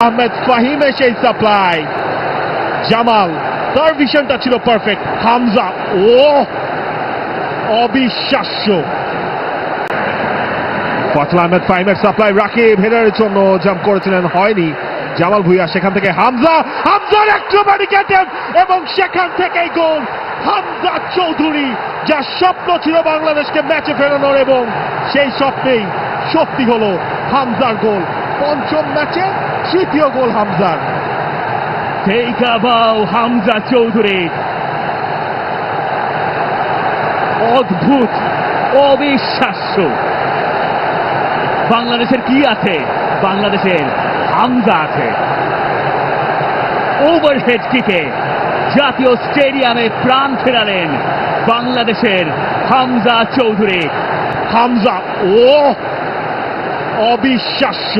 আহমেদ ফাহিমের সেই সাপ্লাই, জামাল তার ভিশনটা ছিল পারফেক্ট। হামজা, ও অবিশ্বাস্য। ফজল আহমেদ ফাহিমের সাপ্লাই, রাকিব হেডারের জন্য জাম্প করেছিলেন, হয়নি। জামাল ভুঁইয়া, সেখান থেকে হামজার অ্যাক্রোব্যাটিক অ্যাটেম্প এবং সেখান থেকেই গোল। হামজা চৌধুরী, যার স্বপ্ন ছিল বাংলাদেশকে ম্যাচে ফেরানোর, এবং সেই স্বপ্নেই সত্যি হলো হামজার গোল। পঞ্চম ম্যাচে তৃতীয় গোল হামজার। হামজা চৌধুরী অদ্ভুত, অবিশ্বাস্য। বাংলাদেশের কি আছে? বাংলাদেশের হামজা আছে। ওভারহেড কিকে জাতীয় স্টেডিয়ামে প্রাণ ফেরালেন বাংলাদেশের হামজা চৌধুরী। হামজা, ও অবিশ্বাস্য।